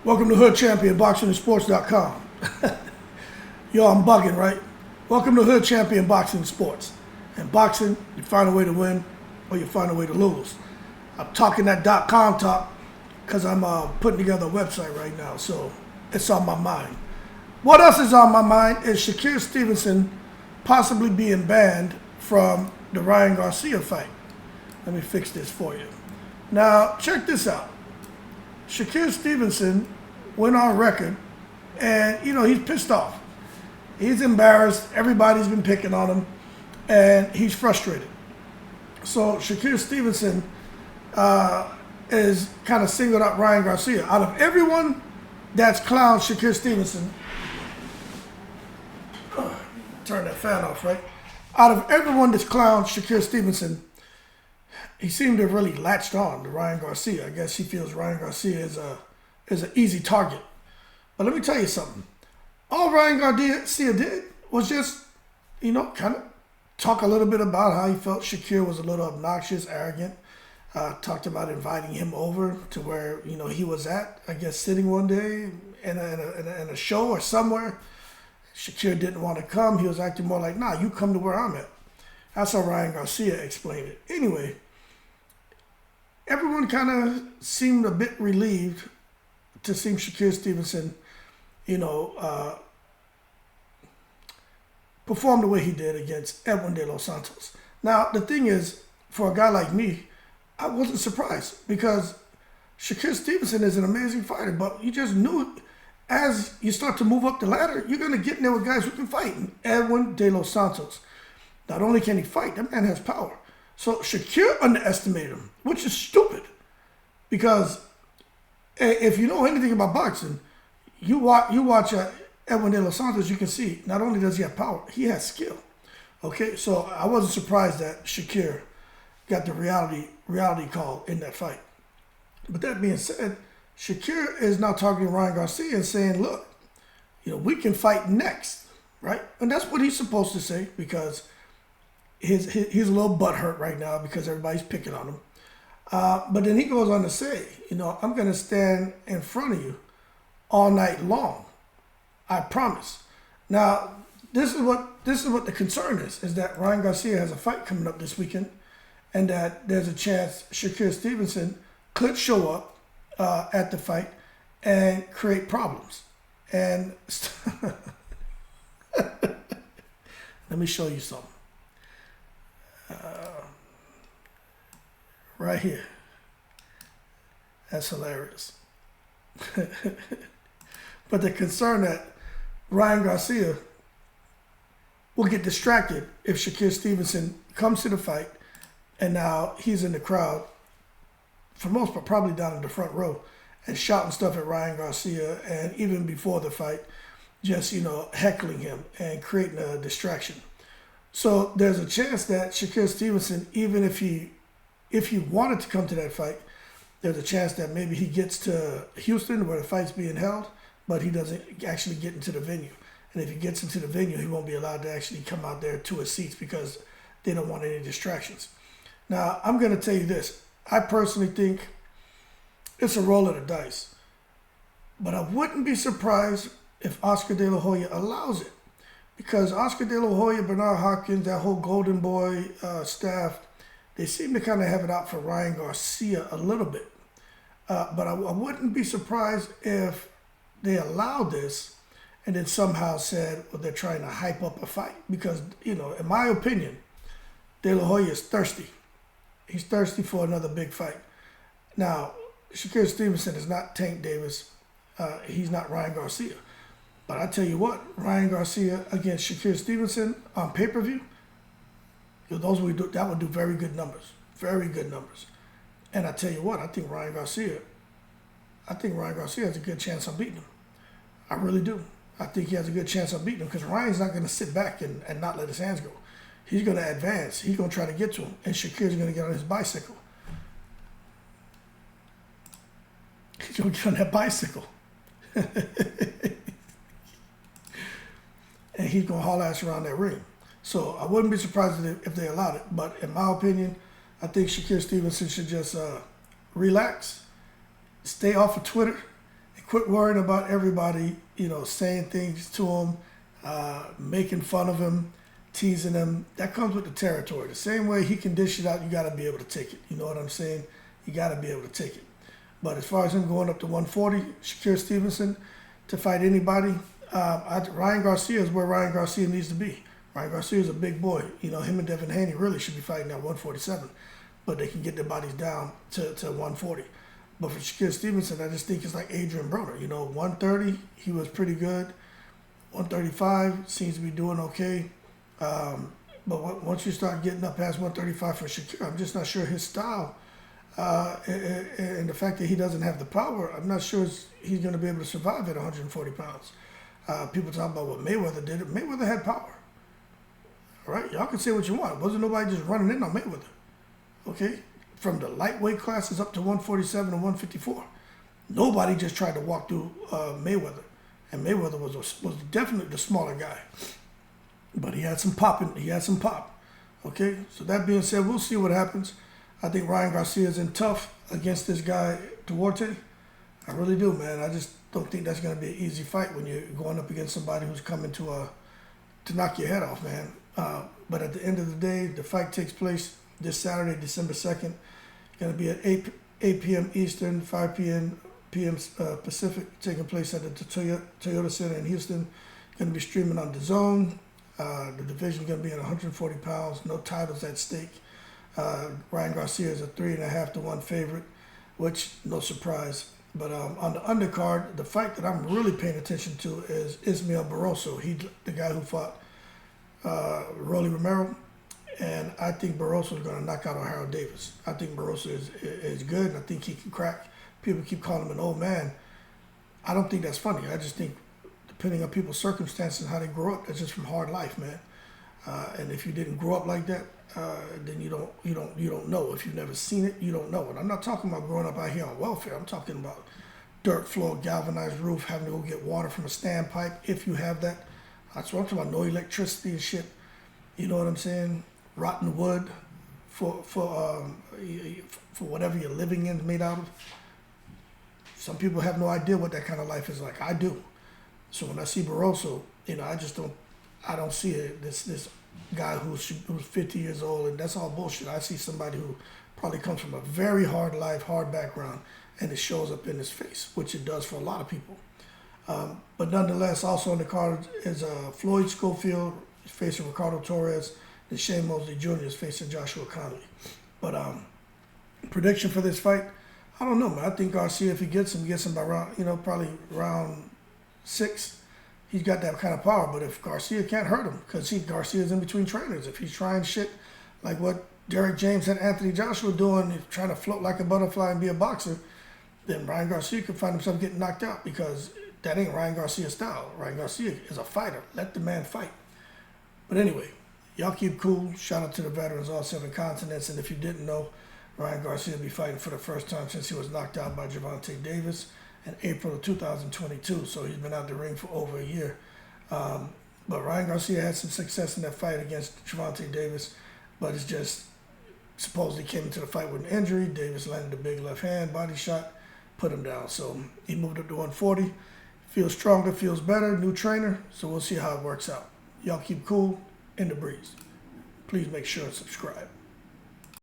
Welcome to HoodChampionBoxing and Sports.com. Yo, I'm bugging, right? Welcome to Hood Champion Boxing and Sports. In boxing, you find a way to win or you find a way to lose. I'm talking that .com talk because I'm putting together a website right now, so it's on my mind. What else is on my mind is Shakur Stevenson possibly being banned from the Ryan Garcia fight. Let me fix this for you. Now, check this out. Shakur Stevenson went on record, and, he's pissed off. He's embarrassed. Everybody's been picking on him, and he's frustrated. So Shakur Stevenson is kind of singled out Ryan Garcia. Out of everyone that's clowned Shakur Stevenson, turn that fan off, right? Out of everyone that's clowned Shakur Stevenson, he seemed to have really latched on to Ryan Garcia. I guess he feels Ryan Garcia is an easy target. But let me tell you something. All Ryan Garcia did was just, kind of talk a little bit about how he felt Shakur was a little obnoxious, arrogant. Talked about inviting him over to where, he was at, I guess, sitting one day in a show or somewhere. Shakur didn't want to come. He was acting more like, nah, you come to where I'm at. That's how Ryan Garcia explained it. Anyway, everyone kind of seemed a bit relieved to see Shakur Stevenson, perform the way he did against Edwin De Los Santos. Now, the thing is, for a guy like me, I wasn't surprised because Shakur Stevenson is an amazing fighter, but you just knew as you start to move up the ladder, you're going to get in there with guys who can fight. And Edwin De Los Santos, not only can he fight, that man has power. So Shakur underestimated him, which is stupid because if you know anything about boxing, you watch Edwin De Los Santos, you can see not only does he have power, he has skill. Okay, so I wasn't surprised that Shakur got the reality call in that fight. But that being said, Shakur is now targeting Ryan Garcia and saying, look, we can fight next, right? And that's what he's supposed to say because he's a little butthurt right now because everybody's picking on him. But then he goes on to say, I'm going to stand in front of you all night long. I promise. Now, this is what the concern is that Ryan Garcia has a fight coming up this weekend and that there's a chance Shakur Stevenson could show up at the fight and create problems. And let me show you something. Right here. That's hilarious. But the concern that Ryan Garcia will get distracted if Shakur Stevenson comes to the fight and now he's in the crowd, for most part probably down in the front row, and shouting stuff at Ryan Garcia, and even before the fight, just, heckling him and creating a distraction. So there's a chance that Shakur Stevenson, even if he wanted to come to that fight, there's a chance that maybe he gets to Houston where the fight's being held, but he doesn't actually get into the venue. And if he gets into the venue, he won't be allowed to actually come out there to his seats because they don't want any distractions. Now, I'm going to tell you this. I personally think it's a roll of the dice. But I wouldn't be surprised if Oscar De La Hoya allows it. Because Oscar De La Hoya, Bernard Hopkins, that whole Golden Boy staff, they seem to kind of have it out for Ryan Garcia a little bit. But I wouldn't be surprised if they allowed this and then somehow said, well, they're trying to hype up a fight. Because, in my opinion, De La Hoya is thirsty. He's thirsty for another big fight. Now, Shakur Stevenson is not Tank Davis. He's not Ryan Garcia. But I tell you what, Ryan Garcia against Shakur Stevenson on pay-per-view, that would do very good numbers. Very good numbers. And I tell you what, I think Ryan Garcia has a good chance of beating him. I really do. I think he has a good chance of beating him because Ryan's not going to sit back and not let his hands go. He's going to advance. He's going to try to get to him. And Shakur's going to get on his bicycle. He's going to get on that bicycle. And he's going to haul ass around that ring. So I wouldn't be surprised if they allowed it. But in my opinion, I think Shakur Stevenson should just relax, stay off of Twitter, and quit worrying about everybody, saying things to him, making fun of him, teasing him. That comes with the territory. The same way he can dish it out, you got to be able to take it. You know what I'm saying? You got to be able to take it. But as far as him going up to 140, Shakur Stevenson, to fight anybody, Ryan Garcia is where Ryan Garcia needs to be. Ryan Garcia is a big boy. Him and Devin Haney really should be fighting at 147, but they can get their bodies down to 140. But for Shakur Stevenson, I just think it's like Adrian Broner. 130, he was pretty good. 135 seems to be doing okay. But once you start getting up past 135 for Shakur, I'm just not sure his style and the fact that he doesn't have the power, I'm not sure he's going to be able to survive at 140 pounds. People talk about what Mayweather did. Mayweather had power. All right? Y'all can say what you want. Wasn't nobody just running in on Mayweather. Okay? From the lightweight classes up to 147 and 154. Nobody just tried to walk through Mayweather. And Mayweather was definitely the smaller guy. But he had some pop. Okay? So that being said, we'll see what happens. I think Ryan Garcia is in tough against this guy, Duarte. I really do, man. I just don't think that's going to be an easy fight when you're going up against somebody who's coming to knock your head off, man. But at the end of the day, the fight takes place this Saturday, December 2nd. Going to be at 8 p.m. Eastern, 5 p.m. Pacific, taking place at the Toyota Center in Houston. Going to be streaming on DAZN. The division is going to be at 140 pounds. No titles at stake. Ryan Garcia is a 3.5 to 1 favorite, which no surprise. But on the undercard, the fight that I'm really paying attention to is Ismael Barroso. He's the guy who fought Rolly Romero, and I think Barroso is going to knock out Harold Davis. I think Barroso is good, and I think he can crack. People keep calling him an old man. I don't think that's funny. I just think, depending on people's circumstances and how they grow up, that's just from hard life, man. And if you didn't grow up like that, then you don't know. If you've never seen it, you don't know. And I'm not talking about growing up out here on welfare. I'm talking about dirt floor, galvanized roof, having to go get water from a standpipe. If you have that, that's what I'm talking about. No electricity and shit. You know what I'm saying? Rotten wood for whatever you're living in made out of. Some people have no idea what that kind of life is like. I do. So when I see Barroso, I don't see this guy who's 50 years old, and that's all bullshit. I see somebody who probably comes from a very hard life, hard background, and it shows up in his face, which it does for a lot of people. But nonetheless, also on the card is Floyd Schofield facing Ricardo Torres, and Shane Mosley Jr. is facing Joshua Conley. But prediction for this fight, I don't know, man. I think Garcia, if he gets him by round, probably round 6. He's got that kind of power, but if Garcia can't hurt him, because Garcia's in between trainers. If he's trying shit like what Derek James and Anthony Joshua doing, trying to float like a butterfly and be a boxer, then Ryan Garcia could find himself getting knocked out, because that ain't Ryan Garcia's style. Ryan Garcia is a fighter. Let the man fight. But anyway, y'all keep cool. Shout out to the veterans, all 7 continents. And if you didn't know, Ryan Garcia will be fighting for the first time since he was knocked out by Gervonta Davis in April of 2022. So he's been out the ring for over a year. But Ryan Garcia had some success in that fight against Gervonta Davis, but it's just supposedly came into the fight with an injury. Davis landed a big left hand body shot, put him down. So he moved up to 140. Feels stronger, feels better, new trainer. So we'll see how it works out. Y'all keep cool, in the breeze. Please make sure and subscribe.